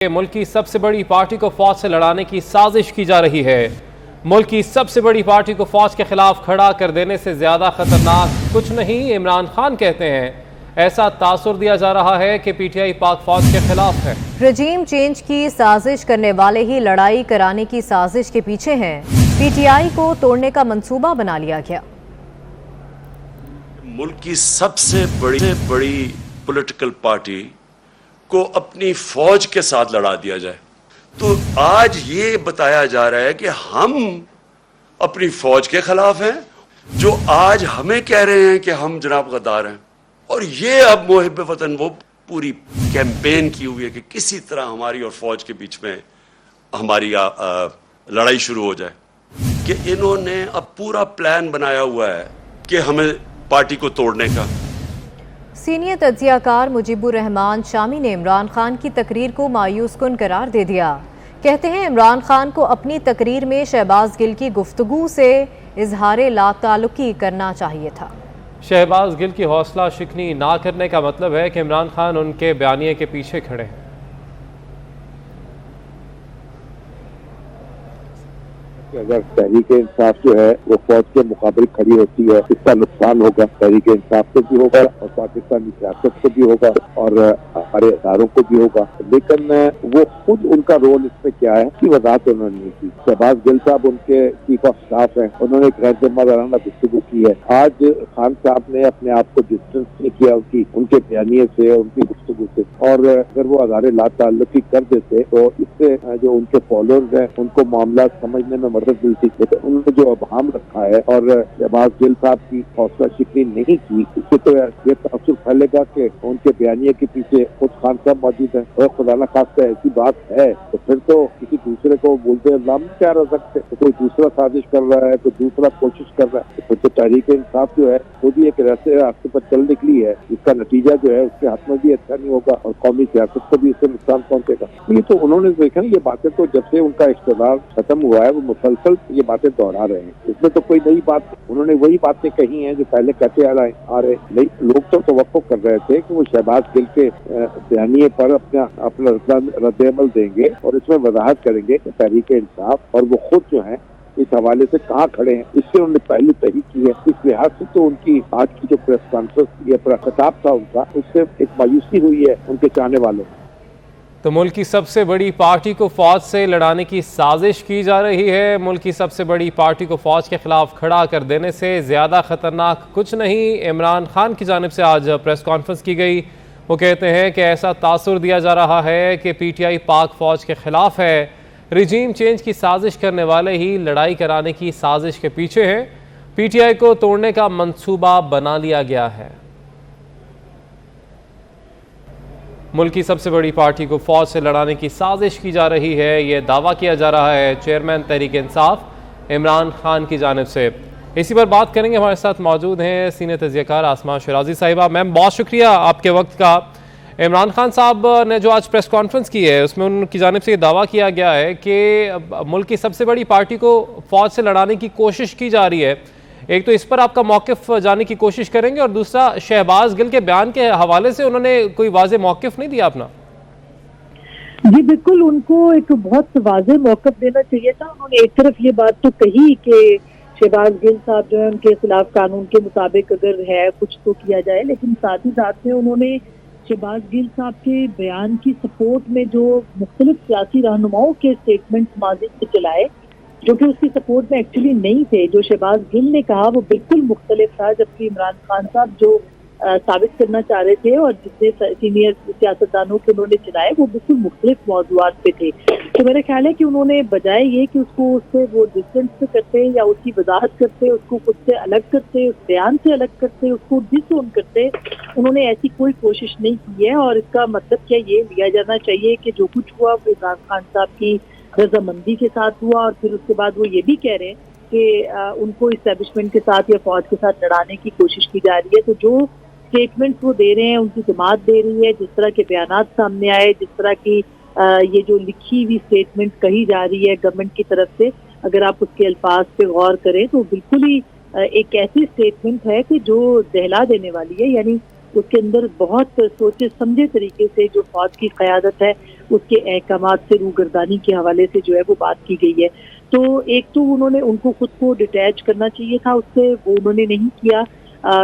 मुल्क की सबसे बड़ी पार्टी को फौज से लड़ाने की साजिश की जा रही है। मुल्क की सबसे बड़ी पार्टी को फौज के खिलाफ खड़ा कर देने से ज्यादा खतरनाक कुछ नहीं, इमरान खान कहते हैं। ऐसा तासुर दिया जा रहा है कि पीटीआई पाक फौज के खिलाफ है। रजीम चेंज की साजिश करने वाले ही लड़ाई कराने की साजिश के पीछे हैं। पीटीआई को तोड़ने का मंसूबा बना लिया गया। मुल्क की सबसे बड़ी पॉलिटिकल पार्टी को अपनी फौज के साथ लड़ा दिया जाए, तो आज ये बताया जा रहा है कि हम अपनी फौज के खिलाफ हैं, जो आज हमें कह रहे हैं कि हम जनाब गद्दार हैं। और ये अब मुहिब वतन वो पूरी कैंपेन की हुई है कि किसी तरह हमारी और फौज के बीच में हमारी लड़ाई शुरू हो जाए, कि इन्होंने अब पूरा प्लान बनाया हुआ है कि हमें पार्टी को तोड़ने का। सीनियर तज्जियाकार मुजीबुर रहमान शामी ने इमरान खान की तकरीर को मायूस कुन करार दे दिया। कहते हैं इमरान खान को अपनी तकरीर में शहबाज गिल की गुफ्तगू से इजहार लाताल्लुकी करना चाहिए था। शहबाज गिल की हौसला शिकनी ना करने का मतलब है कि इमरान खान उनके बयानिए के पीछे खड़े हैं। अगर तहरीक इंसाफ जो है वो फौज के मुकाबले खड़ी होती है, इसका नुकसान होगा, तहरीक इंसाफ को भी होगा और पाकिस्तानी सियासत को भी होगा और हमारे इदारों को भी होगा। लेकिन वो खुद उनका रोल इसमें क्या है कि वजाहत उन्होंने नहीं की। शहबाज गिल साहब उनके चीफ ऑफ स्टाफ हैं, उन्होंने गैर जिम्मेदाराना गुफ्तगू की है। आज खान साहब ने अपने आप को डिस्टेंस नहीं किया उनके बयानिए से, उनकी गुफ्तगू से, और अगर वो अदारे लाताल्लुकी कर देते तो इससे जो उनके फॉलोअर्स हैं उनको मामला समझने में मदद मिलती। लेकिन उन्होंने जो अबहाम रखा है और शहबाज गिल साहब की हौसला शिकनी नहीं की, इससे तो ये तासुर फैलेगा कि उनके बयानिए के पीछे खुद खान साहब मौजूद है। और खुदा न खास्ता ऐसी बात है तो फिर तो किसी दूसरे को बोलते इल्जाम क्या रह सकते, तो कोई दूसरा साजिश कर रहा है, कोई दूसरा कोशिश कर रहा है, तो फिर तहरीक इंसाफ जो है खुद ही एक रास्ते पर चल निकली है, इसका नतीजा जो है उसके हाथ में भी अच्छा नहीं होगा और कौमी सियासत को भी इससे नुकसान पहुंचेगा। ये तो उन्होंने देखा, ये बातें तो जब से उनका इख्तियार खत्म हुआ है वो मुसलसल ये बातें दोहरा रहे हैं। इसमें तो कोई नई बात, उन्होंने वही बातें कही हैं जो पहले कहते आ रहे हैं। लोग तो तवक्को कर रहे थे कि वो शहबाज गिल के बयानिए पर अपना रद्द-ए-अमल देंगे और इसमें वजाहत करेंगे कि तहरीक इंसाफ और वो खुद जो है इस हवाले से कहाँ खड़े हैं। इससे उन्होंने पहले तहरीक की है। इस लिहाज से तो उनकी आज की जो प्रेस कॉन्फ्रेंस, ये खिताब था उनका, उससे एक मायूसी हुई है उनके चाहने वालों को। तो मुल्क की सबसे बड़ी पार्टी को फौज से लड़ाने की साजिश की जा रही है। मुल्क की सबसे बड़ी पार्टी को फौज के खिलाफ खड़ा कर देने से ज़्यादा खतरनाक कुछ नहीं। इमरान खान की जानिब से आज प्रेस कॉन्फ्रेंस की गई। वो कहते हैं कि ऐसा तासुर दिया जा रहा है कि पीटीआई पाक फौज के खिलाफ है। रिजीम चेंज की साजिश करने वाले ही लड़ाई कराने की साजिश के पीछे हैं। पीटीआई को तोड़ने का मंसूबा बना लिया गया है। मुल्क की सबसे बड़ी पार्टी को फौज से लड़ाने की साजिश की जा रही है, ये दावा किया जा रहा है चेयरमैन तहरीक इंसाफ इमरान खान की जानिब से। इसी पर बात करेंगे। हमारे साथ मौजूद हैं सीनियर तज्जियाकार आसमा शिराजी साहिबा। मैम, बहुत शुक्रिया आपके वक्त का। इमरान खान साहब ने जो आज प्रेस कॉन्फ्रेंस की है उसमें उनकी जानिब से ये दावा किया गया है कि मुल्क की सबसे बड़ी पार्टी को फौज से लड़ाने की कोशिश की जा रही है। एक तो इस पर आपका मौक़िफ़ जानने की कोशिश करेंगे और दूसरा शहबाज गिल के बयान के हवाले से उन्होंने कोई वाज़ेह मौक़िफ़ नहीं दिया अपना। जी बिल्कुल, उनको एक बहुत वाज़ेह मौक़िफ़ देना चाहिए था। उन्होंने एक तरफ ये बात तो कही कि शहबाज गिल साहब जो है उनके खिलाफ कानून के मुताबिक अगर है कुछ तो किया जाए, लेकिन साथ ही साथ में उन्होंने शहबाज गिल साहब के बयान की सपोर्ट में जो मुख्तलिफ सियासी रहनुमाओं के स्टेटमेंट्स माजी से चलाए जो कि उसकी सपोर्ट में एक्चुअली नहीं थे। जो शहबाज गिल ने कहा वो बिल्कुल मुख्तलिफ था, जबकि इमरान खान साहब जो साबित करना चाह रहे थे और जितने सीनियर सियासतदानों के उन्होंने चलाए वो बिल्कुल मुख्तलिफ मौज़ूआत पे थे। तो मेरा ख्याल है कि उन्होंने बजाय ये कि उसको उससे वो डिस्टेंस पे करते या उसकी वजाहत करते, उसको खुद से अलग करते, उस बयान से अलग करते, उसको डिसोन करते, उन्होंने ऐसी कोई कोशिश नहीं की है। और इसका मतलब क्या ये लिया जाना चाहिए कि जो कुछ हुआ वो इमरान खान साहब की रजामंदी के साथ हुआ और फिर उसके बाद वो ये भी कह रहे हैं कि उनको इस्टेब्लिशमेंट के साथ या फौज के साथ लड़ाने की कोशिश की जा रही है। तो जो स्टेटमेंट्स वो दे रहे हैं, उनकी जमात दे रही है, जिस तरह के बयानात सामने आए, जिस तरह की ये जो लिखी हुई स्टेटमेंट कही जा रही है गवर्नमेंट की तरफ से, अगर आप उसके अल्फाज पे गौर करें तो बिल्कुल ही एक ऐसी स्टेटमेंट है कि जो दहला देने वाली है। यानी उसके अंदर बहुत सोचे समझे तरीके से जो फौज की क़यादत है उसके अहकामात से रूगर्दानी के हवाले से जो है वो बात की गई है। तो एक तो उन्होंने उनको खुद को डिटैच करना चाहिए था उससे, वो उन्होंने नहीं किया।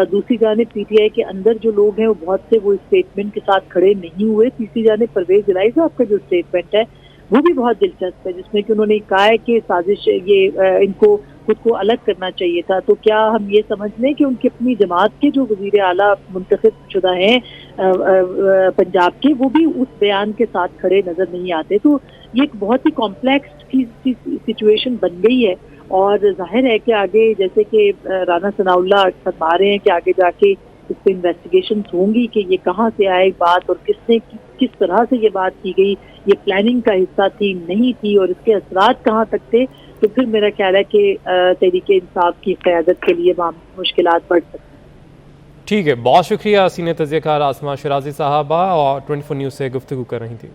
दूसरी जानिब पीटीआई के अंदर जो लोग हैं वो बहुत से वो स्टेटमेंट के साथ खड़े नहीं हुए। तीसरी जानिब परवेज इलाही साहब का जो स्टेटमेंट है वो भी बहुत दिलचस्प है, जिसमें कि उन्होंने कहा है कि साजिश ये इनको खुद को अलग करना चाहिए था। तो क्या हम ये समझ लें कि उनकी अपनी जमात के जो वजीर आला मुंतखब शुदा हैं पंजाब के, वो भी उस बयान के साथ खड़े नजर नहीं आते। तो ये एक बहुत ही कॉम्प्लेक्स सिचुएशन बन गई है और जाहिर है कि आगे जैसे कि राना सनाउल्लाह फरमा रहे हैं कि आगे जाके इस पर इन्वेस्टिगेशन होंगी कि ये कहाँ से आए बात और किसने किस तरह से ये बात की गई, ये प्लानिंग का हिस्सा थी नहीं थी और इसके असरात कहाँ तक थे। तो फिर मेरा ख्याल है कि तहरीके इंसाफ की क़यादत के लिए वहाँ मुश्किलात बढ़ सकती हैं। ठीक है, बहुत शुक्रिया सीनियर तज़ियाकार आसमा शिराजी साहबा और 24 न्यूज़ से गुफ्तगू कर रही थी।